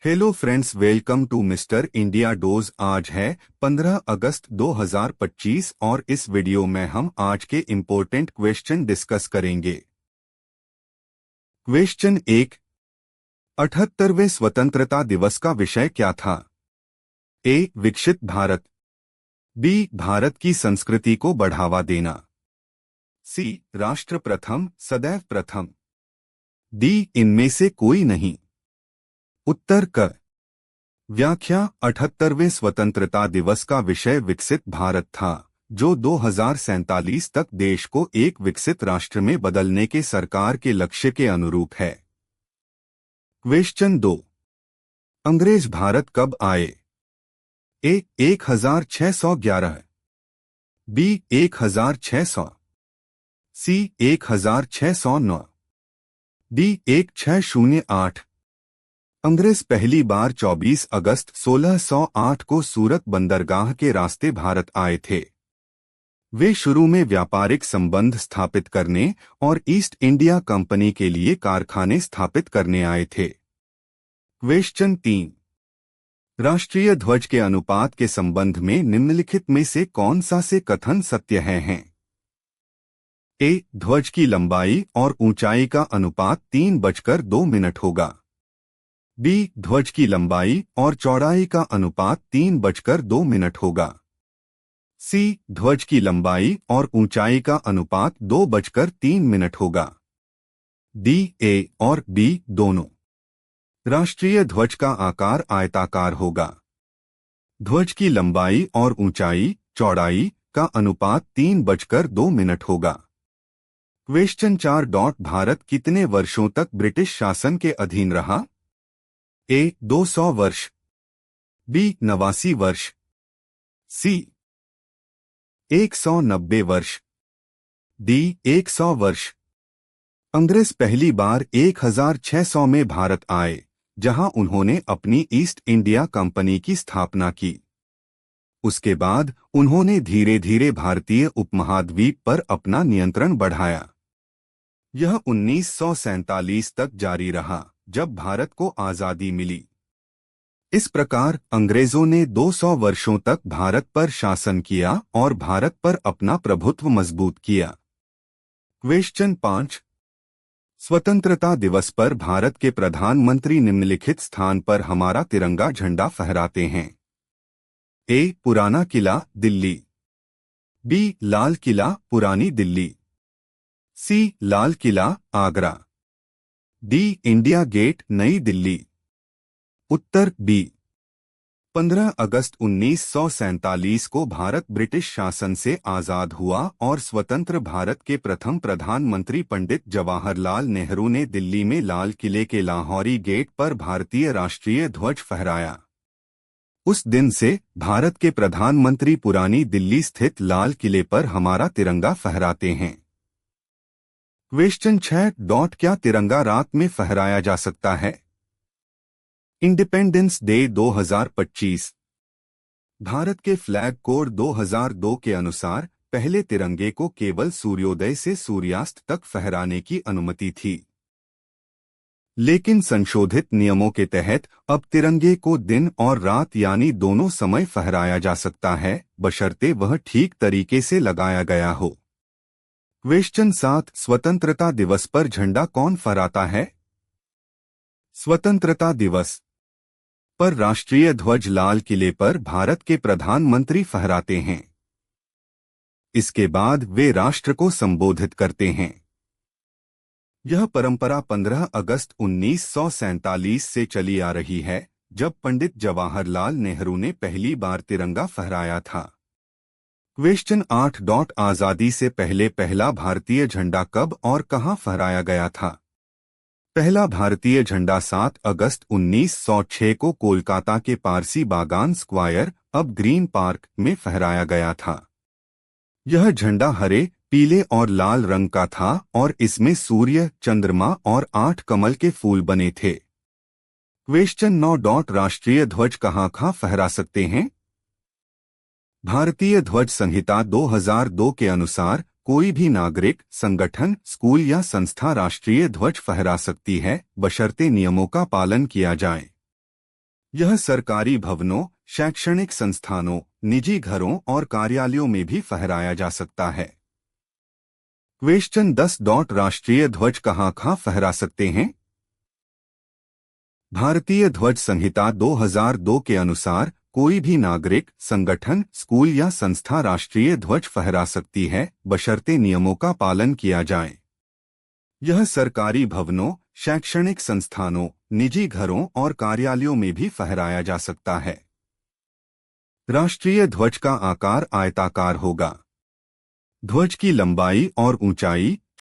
Hello friends, welcome to mister India डोज। आज है 15 अगस्त 2025 और इस वीडियो में हम आज के इम्पोर्टेंट क्वेश्चन डिस्कस करेंगे। क्वेश्चन 1, 78वें स्वतंत्रता दिवस का विषय क्या था? ए. विकसित भारत, बी. भारत की संस्कृति को बढ़ावा देना, सी. राष्ट्र प्रथम सदैव प्रथम, डी. इनमें से कोई नहीं। उत्तर क। व्याख्या: 78वें स्वतंत्रता दिवस का विषय विकसित भारत था, जो 2047 तक देश को एक विकसित राष्ट्र में बदलने के सरकार के लक्ष्य के अनुरूप है। क्वेश्चन 2, अंग्रेज भारत कब आए? ए. 1611, बी. 1600, सी. 1609, डी. 1608। अंग्रेज पहली बार 24 अगस्त 1608 को सूरत बंदरगाह के रास्ते भारत आए थे। वे शुरू में व्यापारिक संबंध स्थापित करने और ईस्ट इंडिया कंपनी के लिए कारखाने स्थापित करने आए थे। क्वेश्चन 3, राष्ट्रीय ध्वज के अनुपात के संबंध में निम्नलिखित में से कौन सा से कथन सत्य हैं? ए. ध्वज की लंबाई और ऊंचाई का अनुपात 3:02 होगा, बी. ध्वज की लंबाई और चौड़ाई का अनुपात 3:02 होगा, सी. ध्वज की लंबाई और ऊंचाई का अनुपात 2:03 होगा, डी. ए और बी दोनों। राष्ट्रीय ध्वज का आकार आयताकार होगा। ध्वज की लंबाई और ऊंचाई चौड़ाई का अनुपात 3:02 होगा। क्वेश्चन 4, भारत कितने वर्षों तक ब्रिटिश शासन के अधीन रहा? ए. 200 वर्ष, बी. 89 वर्ष, सी. 190 वर्ष, डी. 100 वर्ष। अंग्रेज पहली बार 1600 में भारत आए, जहां उन्होंने अपनी ईस्ट इंडिया कंपनी की स्थापना की। उसके बाद उन्होंने धीरे धीरे भारतीय उपमहाद्वीप पर अपना नियंत्रण बढ़ाया। यह 1947 तक जारी रहा, जब भारत को आजादी मिली। इस प्रकार अंग्रेजों ने 200 वर्षों तक भारत पर शासन किया और भारत पर अपना प्रभुत्व मजबूत किया। क्वेश्चन 5, स्वतंत्रता दिवस पर भारत के प्रधानमंत्री निम्नलिखित स्थान पर हमारा तिरंगा झंडा फहराते हैं? ए. पुराना किला दिल्ली, बी. लाल किला पुरानी दिल्ली, सी. Lal Qila Agra, D. India gate नई दिल्ली। उत्तर बी। 15 अगस्त 1947 को भारत ब्रिटिश शासन से आजाद हुआ और स्वतंत्र भारत के प्रथम प्रधानमंत्री पंडित जवाहरलाल नेहरू ने दिल्ली में लाल किले के लाहौरी गेट पर भारतीय राष्ट्रीय ध्वज फहराया। उस दिन से भारत के प्रधानमंत्री पुरानी दिल्ली स्थित लाल किले पर हमारा तिरंगा फहराते हैं। क्वेश्चन 6, क्या तिरंगा रात में फहराया जा सकता है? Independence day 2025। भारत के फ्लैग कोड 2002 के अनुसार पहले तिरंगे को केवल सूर्योदय से सूर्यास्त तक फहराने की अनुमति थी, लेकिन संशोधित नियमों के तहत अब तिरंगे को दिन और रात यानी दोनों समय फहराया जा सकता है, बशर्ते वह ठीक तरीके से लगाया गया हो। क्वेश्चन 7, स्वतंत्रता दिवस पर झंडा कौन फहराता है? स्वतंत्रता दिवस पर राष्ट्रीय ध्वज लाल किले पर भारत के प्रधानमंत्री फहराते हैं। इसके बाद वे राष्ट्र को संबोधित करते हैं। यह परंपरा 15 अगस्त 1947 से चली आ रही है, जब पंडित जवाहरलाल नेहरू ने पहली बार तिरंगा फहराया था। क्वेश्चन 8, आजादी से पहले पहला भारतीय झंडा कब और कहां फहराया गया था? पहला भारतीय झंडा 7 अगस्त 1906 को कोलकाता के पारसी बागान स्क्वायर, अब ग्रीन पार्क, में फहराया गया था। यह झंडा हरे, पीले और लाल रंग का था और इसमें सूर्य, चंद्रमा और 8 कमल के फूल बने थे। क्वेश्चन 9, राष्ट्रीय ध्वज कहां फहरा सकते हैं? भारतीय ध्वज संहिता 2002 के अनुसार कोई भी नागरिक, संगठन, स्कूल या संस्था राष्ट्रीय ध्वज फहरा सकती है, बशर्ते नियमों का पालन किया जाए। यह सरकारी भवनों, शैक्षणिक संस्थानों, निजी घरों और कार्यालयों में भी फहराया जा सकता है। क्वेश्चन 10. राष्ट्रीय ध्वज कहाँ फहरा सकते हैं? भारतीय ध्वज संहिता 2002 के अनुसार कोई भी नागरिक, संगठन, स्कूल या संस्था राष्ट्रीय ध्वज फहरा सकती है, बशर्ते नियमों का पालन किया जाए। यह सरकारी भवनों, शैक्षणिक संस्थानों, निजी घरों और कार्यालयों में भी फहराया जा सकता है। राष्ट्रीय ध्वज का आकार आयताकार होगा। ध्वज की लंबाई और ऊंचाई